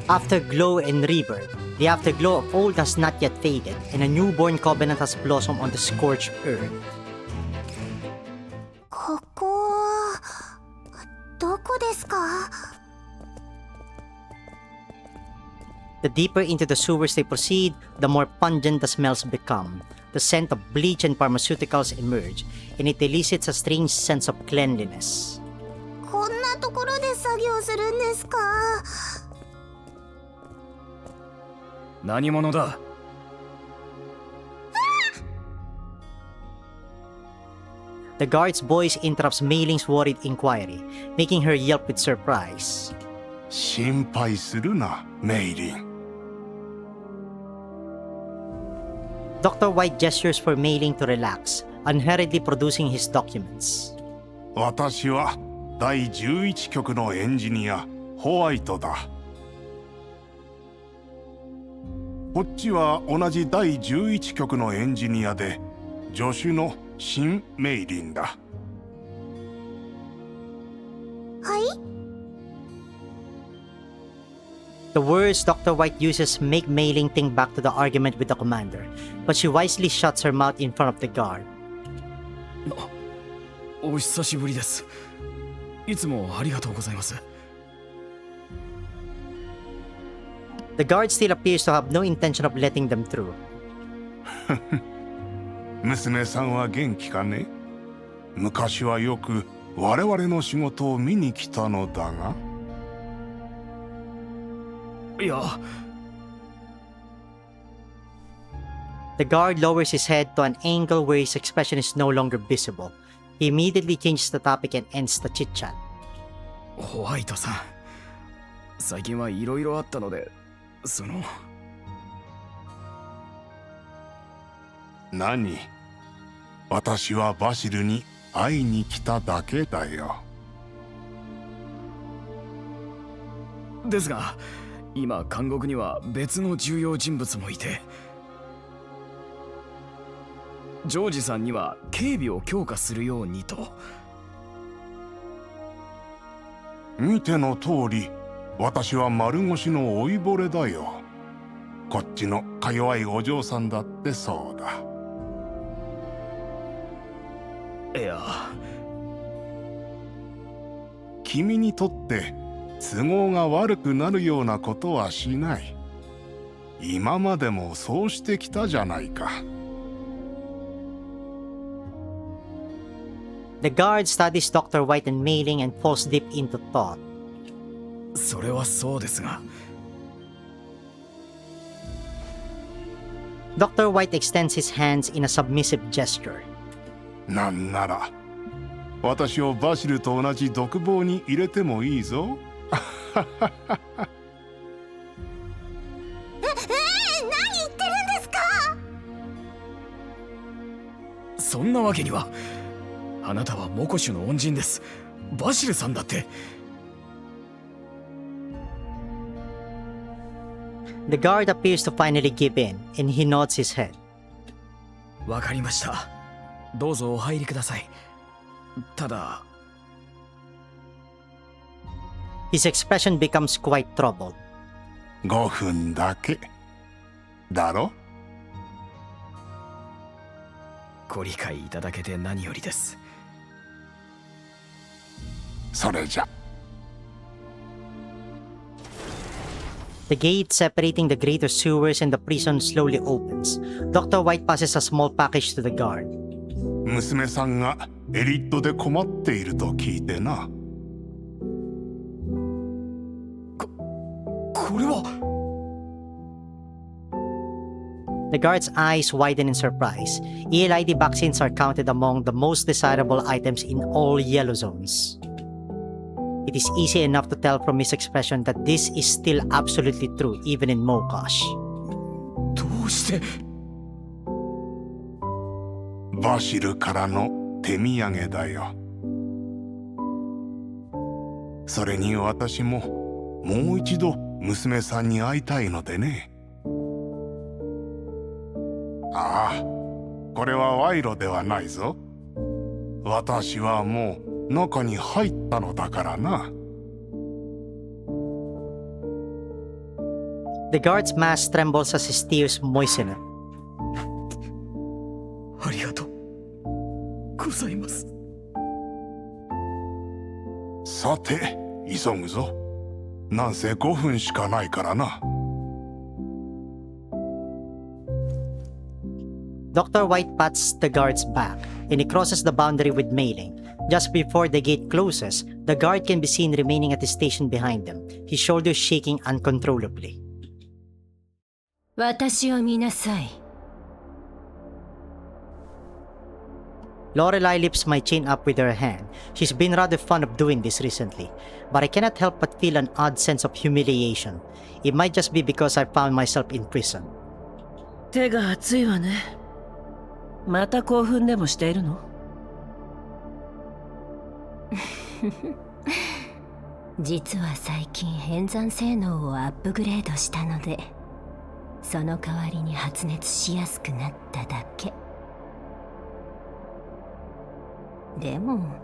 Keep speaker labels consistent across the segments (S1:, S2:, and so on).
S1: Afterglow and Rebirth. The afterglow of old has not yet faded, and a newborn covenant has blossomed on the scorched earth.
S2: ここはどこですか?
S1: The deeper into the sewers they proceed, the more pungent the smells become. The scent of bleach and pharmaceuticals emerge, and it elicits a strange sense of cleanliness.
S2: こんなところで作業するんですか?
S3: 何者だ?
S1: The guard's voice interrupts Meiling's worried inquiry, making her yelp with surprise.
S4: 心配するな、メイリン。
S1: Dr. White gestures for Meiling to relax, unhurriedly producing his documents.
S4: 私は第11局のエンジニア、ホワイトだ。こっちは同じ第11局のエンジニアで、助手のシン・メイリンだ。
S2: はい?
S1: The words Dr. White uses make Meiling think back to the argument with the commander, but she wisely shuts her mouth in front of the guard.
S3: お久しぶりです。いつもありがとうございます。
S1: The guard still appears to have no intention of letting them through.
S4: 娘さんは元気かね? 昔はよく我々の仕事を見に来たのだが。
S3: いや。
S1: The guard lowers his head to an angle where his expression is no longer visible. He immediately changes the topic and ends the chit-chat.
S3: ホワイトさん、最近はいろいろあったので、
S4: 何? 私はバシルに会いに来ただけだよ。
S3: ですが、今監獄には別の重要人物もいて、ジョージさんには警備を強化するようにと。
S4: 見ての通り、私は丸腰の老いぼれだよ。こっちのか弱いお嬢さんだってそうだ。
S3: いや。
S4: 君にとって都合が悪くなるようなことはしない。今までもそうしてきたじゃないか。
S1: The guard studies Dr. White and Meiling and falls deep into thought.
S3: それはそうですが。
S1: Dr. White extends his hands in a submissive gesture.
S4: なんなら、私をバシルと同じ独房に入れてもいいぞ。
S2: 何言ってるんですか?
S3: そんなわけには。あなたはモコシュの恩人です。バシルさんだって。
S1: The guard appears to finally give in, and he nods his head.
S3: わかりました。どうぞお入りください。ただ。
S1: His expression becomes quite troubled.
S4: 5分だけ。だろ?
S3: ご理解いただけて何よりです。
S4: それじゃ。
S1: The gate separating the greater sewers and the prison slowly opens. Dr. White passes a small package to the guard.
S4: 娘さんがエリットで困っていると聞いてな。
S3: これは。
S1: The guard's eyes widen in surprise. ELID vaccines are counted among the most desirable items in all yellow zones. It is easy enough to tell from his expression that this is still absolutely true even in Mokash.
S3: どうして？
S4: バシルからの手土産だよ。それに私ももう一度娘さんに会いたいのでね。ああ、これは賄賂ではないぞ。私はもう中に入ったのだからな。
S1: The guard's mask trembles as his tears moisten it.
S3: ありがとうございます。
S4: さて急ぐぞ。なんせ5分しかないからな。
S1: Dr. White pats the guard's back, and he crosses the boundary with Mei-Ling. Just before the gate closes, the guard can be seen remaining at the station behind them, his shoulders shaking uncontrollably.
S5: 私を見なさい。
S1: Lorelei lifts my chain up with her hand. She's been rather fond of doing this recently, but I cannot help but feel an odd sense of humiliation. It might just be because I found myself in prison.
S5: 手が熱いわね。また興奮でもしているの？実は最近変残性能をアップグレードしたので、その代わりに発熱しやすくなっただけ。でも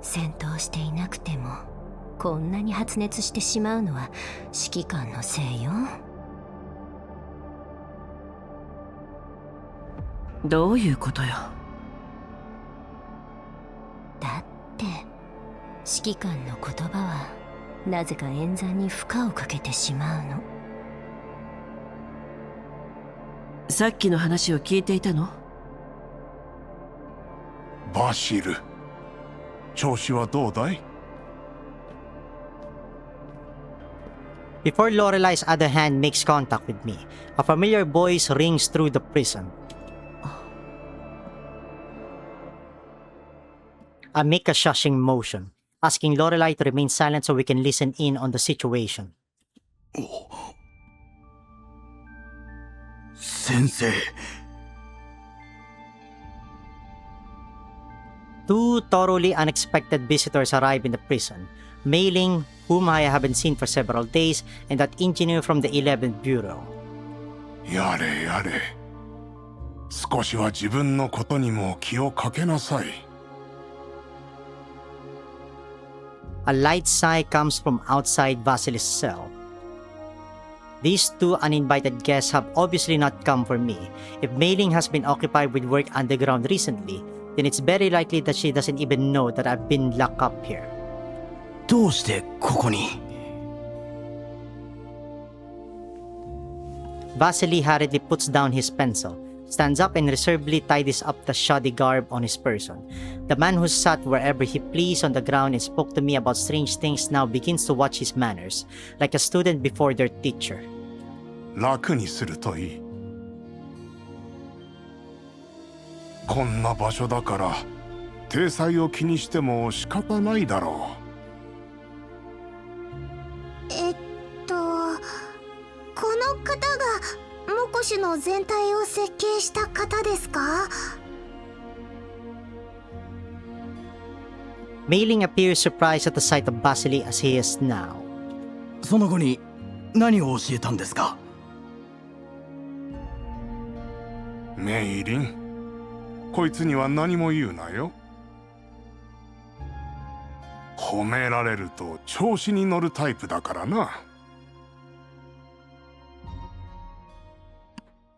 S5: 戦闘していなくてもこんなに発熱してしまうのは指揮官のせいよ。どういうことよ。だって指揮官の言葉はなぜか演算に負荷をかけてしまうの。さっきの話を聞いていたの？
S4: バシル、調子はどうだい？
S1: Before Lorelei's other hand makes contact with me, a familiar voice rings through the prison. I make a shushing motion, asking Lorelei to remain silent so we can listen in on the situation.
S3: 先生。
S1: Two thoroughly unexpected visitors arrive in the prison. Mei-Ling, whom I haven't seen for several days, and that engineer from the 11th Bureau.
S4: やれやれ。少しは自分のことにも気をかけなさい。
S1: A light sigh comes from outside Vasily's cell. These two uninvited guests have obviously not come for me. If Mei-Ling has been occupied with work underground recently, then it's very likely that she doesn't even know that I've been locked up here.
S3: どうしてここに？
S1: Vasily hurriedly puts down his pencil, stands up and reservedly tidies up the shoddy garb on his person. The man who sat wherever he pleased on the ground and spoke to me about strange things now begins to watch his manners, like a student before their teacher.
S4: 楽にするといい。こんな場所だから体裁を気にしても仕方ないだろう。
S2: この方がモコシュの全体を設計した方ですか？
S1: Mei-Ling appears surprised at the sight of Vasily as he is now.
S3: その子に何を教えたんですか？
S4: メイリン、こいつには何も言うなよ。褒められると調子に乗るタイプだからな。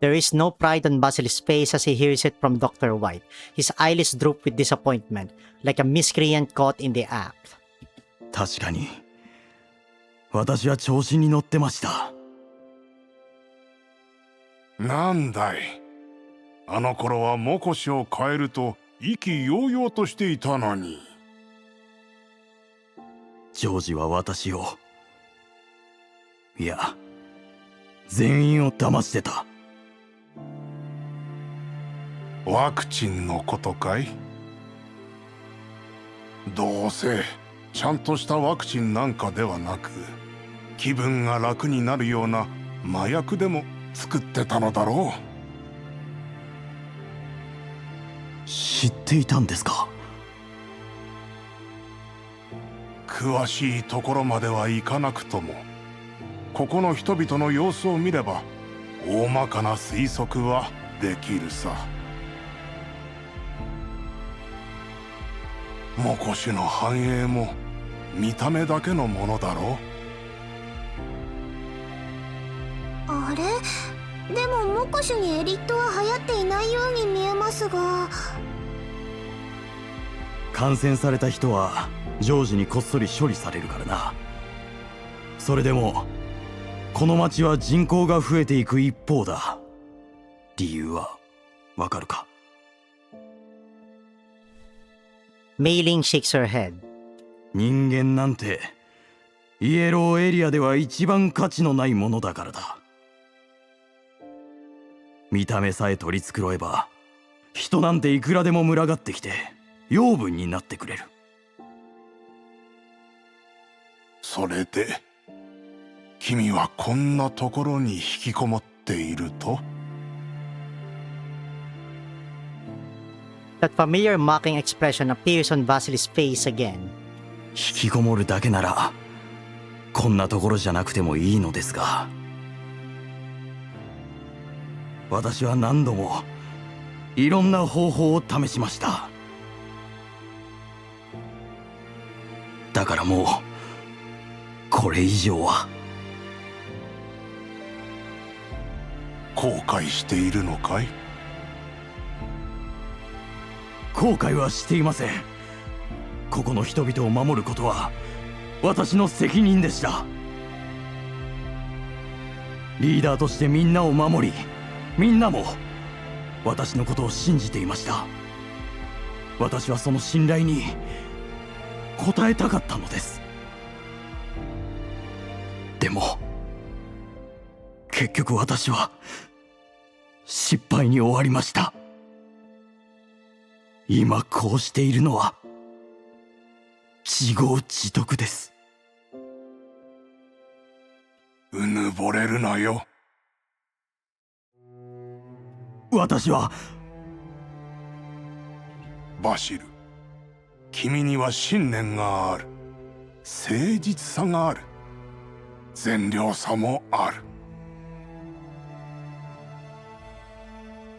S1: There is no pride on Vasily's face as he hears it from Dr. White. His eyelids droop with disappointment, like a miscreant caught in the act.
S3: 確かに私は調子に乗ってました。
S4: なんだい、あの頃はモコシを変えると意気揚々としていたのに。
S3: ジョージは私を、いや全員を騙してた。
S4: ワクチンのことかい？どうせちゃんとしたワクチンなんかではなく、気分が楽になるような麻薬でも作ってたのだろう。
S3: 知っていたんですか？
S4: 詳しいところまではいかなくとも、ここの人々の様子を見れば大まかな推測はできるさ。モコシュの繁栄も見た目だけのものだろう。
S2: あれでも目視にエリットは流行っていないように見えますが。
S3: 感染された人は常時にこっそり処理されるからな。それでもこの町は人口が増えていく一方だ。理由はわかるか？
S1: Mei-ling shakes her head.
S3: 人間なんてイエローエリアでは一番価値のないものだからだ。見た目さえ取り繕えば人なんていくらでも群がってきて養分になってくれる。
S4: それで君はこんなところに引きこもっていると？
S1: That familiar mocking expression appears on Vasily's face again.
S3: 引きこもるだけならこんなところじゃなくてもいいのですが、私は何度もいろんな方法を試しました。だからもうこれ以上は。
S4: 後悔しているのかい？
S3: 後悔はしていません。ここの人々を守ることは私の責任でした。リーダーとしてみんなを守り、みんなも私のことを信じていました。私はその信頼に応えたかったのです。でも結局私は失敗に終わりました。今こうしているのは自業自得です。
S4: うぬぼれるなよ。
S3: 私は
S4: バシル、君には信念がある。誠実さがある。善良さもある。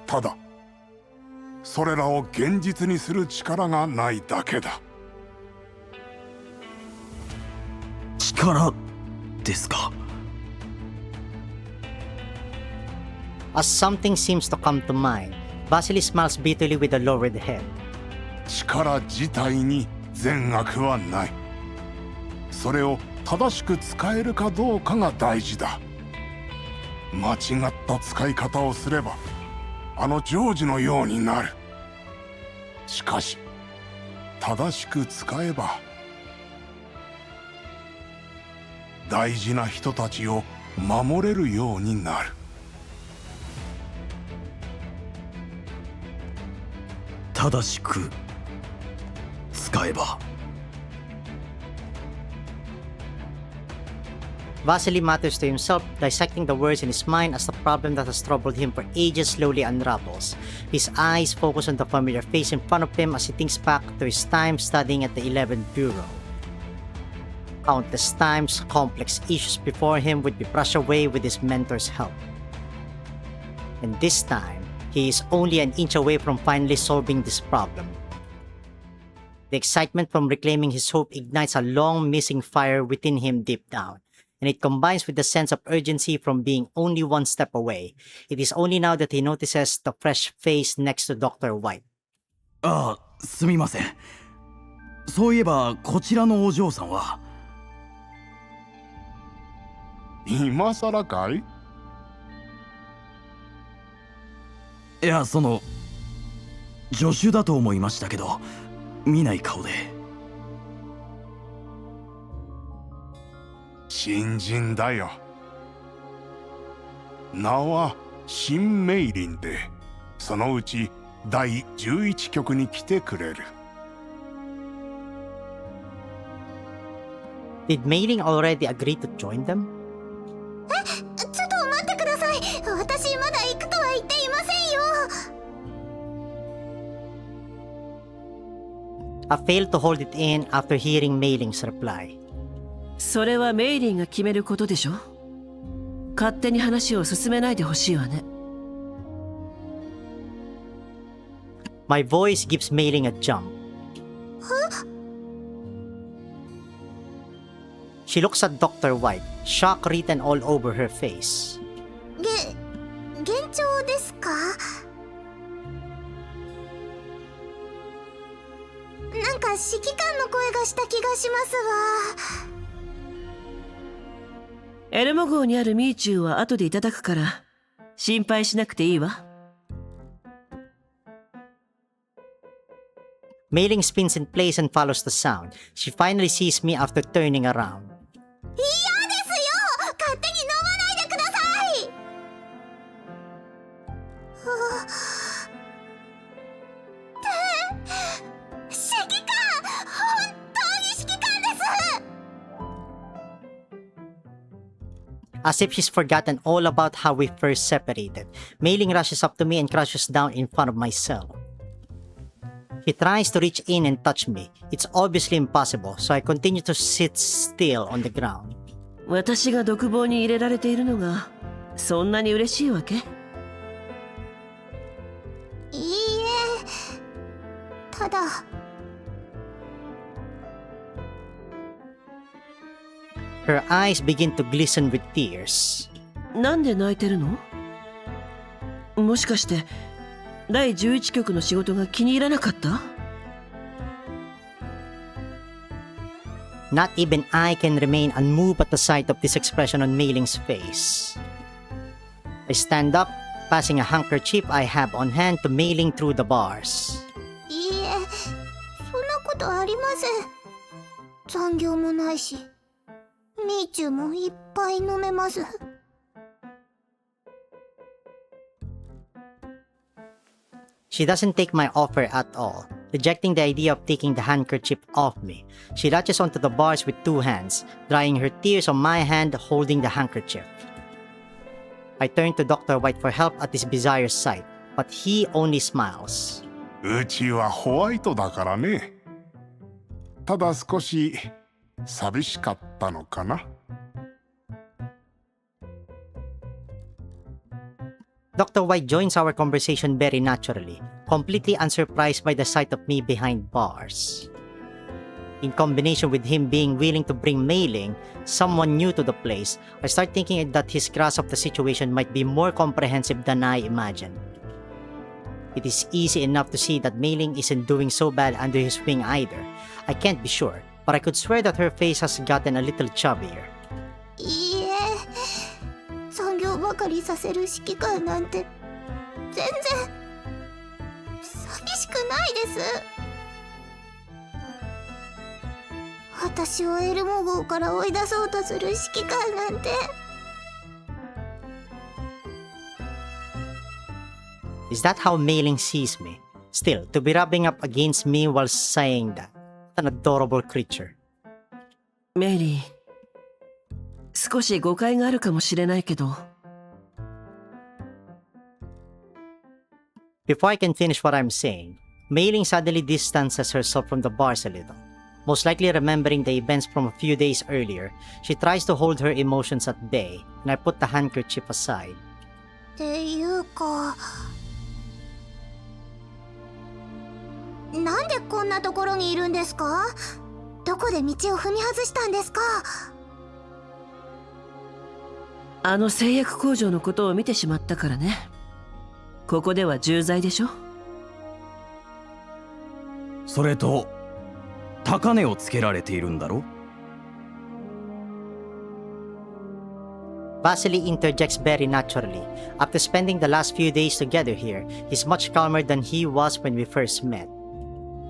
S4: ただそれらを現実にする力がないだけだ。
S3: 力ですか？
S1: As something seems to come to mind, Vasily smiles bitterly with a lowered head.
S4: 力自体に善悪はない。それを正しく使えるかどうかが大事だ。間違った使い方をすればあのジョージのようになる。しかし正しく使えば大事な人たちを守れるようになる。
S3: 正しく使えば。
S1: Vasily mutters to himself, dissecting the words in his mind as the problem that has troubled him for ages slowly unravels. His eyes focus on the familiar face in front of him as he thinks back to his time studying at the 11th Bureau. Countless times, complex issues before him would be brushed away with his mentor's help. And this time, he is only an inch away from finally solving this problem. The excitement from reclaiming his hope ignites a long-missing fire within him deep down, and it combines with the sense of urgency from being only one step away. It is only now that he notices the fresh face next to Dr. White.
S3: ああ、すみません。そういえばこちらのお嬢さんは。
S4: 今さらかい？
S3: いや、助手だと思いましたけど、見ない顔で。
S4: 新人だよ。名は新メイリンで、そのうち第11局に来てくれる。
S1: Did Mei-ling already agree to join them?
S2: ちょっと待ってください。私まだ行くとは言っていませんよ。
S1: I failed to hold it in after hearing Mei-ling's reply.
S6: それはメイリンが決めることでしょ。勝手に話を進めないでほしいわね。
S1: My voice gives Mei-ling a jump. She looks at Dr. White, shock written all over her face.
S2: 指揮官の声がした気がしますわ。
S6: エルモ号にあるミーチューは後でいただくから心配しなくていいわ。
S1: Mei Ling spins in place and follows the sound. She finally sees me after turning around.
S2: 嫌ですよ、勝手に飲まないでください。指揮官、本当に指揮官です。
S1: As if she's forgotten all about how we first separated, Mei Ling rushes up to me and crashes down in front of my cell. She tries to reach in and touch me. It's obviously impossible, so I continue to sit still on the ground.
S6: 私が独房に入れられているのがそんなに嬉しいわけ？
S2: いいえ、ただ。
S1: Her eyes begin to glisten with tears.
S6: なんで泣いてるの？もしかして第11局の仕事が気に入らなかった？
S1: Not even I can remain unmoved at the sight of this expression on Mei Ling's face. I stand up, passing a handkerchief I have on hand to Mei Ling through the bars.
S2: いいえ、そんなことありません。残業もないし、ミーチューもいっぱい飲めます。
S1: She doesn't take my offer at all, rejecting the idea of taking the handkerchief off me. She latches onto the bars with two hands, drying her tears on my hand holding the handkerchief. I turn to Dr. White for help at this bizarre sight, but he only smiles.
S4: うちはホワイトだからね。ただ少し寂しかったのかな。
S1: Dr. White joins our conversation very naturally, completely unsurprised by the sight of me behind bars. In combination with him being willing to bring Mei Ling, someone new to the place, I start thinking that his grasp of the situation might be more comprehensive than I imagined. It is easy enough to see that Mei Ling isn't doing so bad under his wing either. I can't be sure, but I could swear that her face has gotten a little chubbier.
S2: いいえ、残業ばかりさせる指揮官なんて全然寂しくないです。私をエルモ号から追い出そうとする指揮官なんて。
S1: Is that how Mei Ling sees me? Still, to be rubbing up against me while saying that. An adorable creature.
S6: メイリー、少し誤解があるかもしれないけど。
S1: Before I can finish what I'm saying, Mei Ling suddenly distances herself from the bars a little. Most likely remembering the events from a few days earlier, she tries to hold her emotions at bay, and I put the handkerchief aside.
S2: っていうか、なんでこんなところにいるんですか？どこで道を踏み外したんですか？
S6: あの製薬工場のことを見てしまったからね。ここでは重罪でしょ。
S3: それと高値をつけられているんだろ。
S1: Vasily interjects very naturally. After spending the last few days together here, he's much calmer than he was when we first met.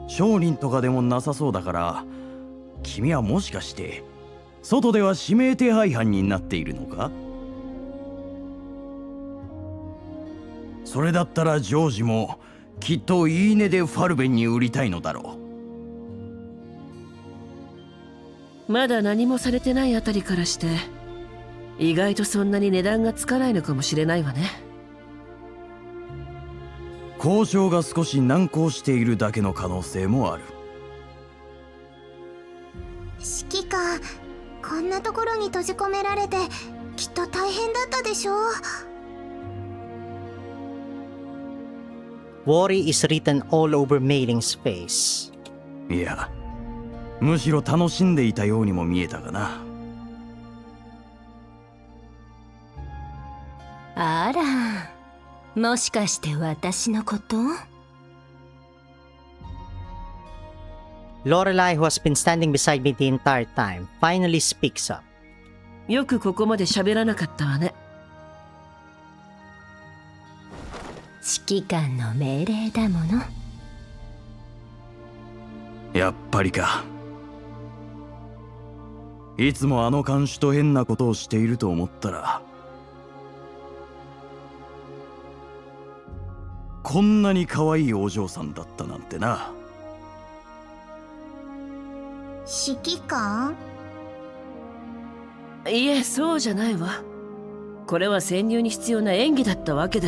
S3: 商人とかでもなさそうだから、君はもしかして外では指名手配犯になっているのか？それだったらジョージもきっといいねでファルベンに売りたいのだろ
S6: う。まだ何もされてないあたりからして意外とそんなに値段がつかないのかもしれないわね。
S3: 交渉が少し難航しているだけの可能性もある。
S2: 指揮官、こんなところに閉じ込められてきっと大変だったでしょう。
S1: Worry is written all over Mei Ling's face.
S3: いや、むしろ楽しんでいたようにも見えたがな。
S5: あら、もしかして私のこと？
S1: Lorelei, who has been standing beside me the entire time, finally speaks up.
S6: よくここまで喋らなかったわね。
S5: 指揮官の命令だもの。
S3: やっぱりか。いつもあの看守と変なことをしていると思ったら、こんなに可愛いお嬢さんだったなんてな。
S2: 指揮官？
S6: いえ、そうじゃないわ。これは潜入に必要な演技だったわけで。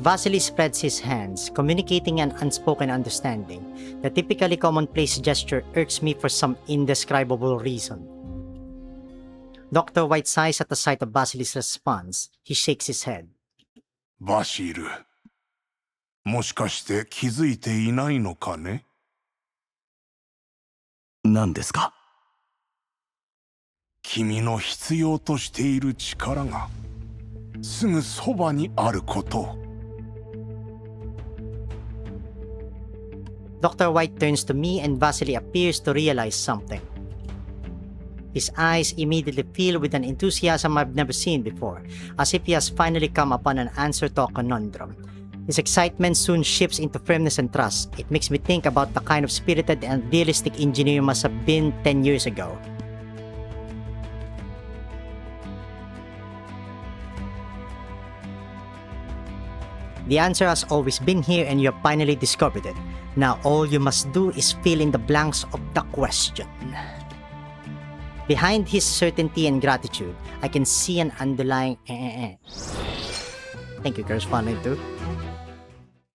S1: Vasily spreads his hands, communicating an unspoken understanding. The typically commonplace gesture irks me for some indescribable reason. Dr. White sighs at the sight of Vasily's response. He shakes his head.
S4: バシル、もしかして気づいていないのかね？
S3: 何ですか？
S4: 君の必要としている力がすぐそばにあることを。
S1: Dr. White turns to me and Vasily appears to realize something. His eyes immediately fill with an enthusiasm I've never seen before, as if he has finally come upon an answer to a conundrum. His excitement soon shifts into firmness and trust. It makes me think about the kind of spirited and realistic engineer you must have been 10 years ago. The answer has always been here and you have finally discovered it. Now all you must do is fill in the blanks of the question. Behind his certainty and gratitude, I can see an underlying Thank you, correspondent 2.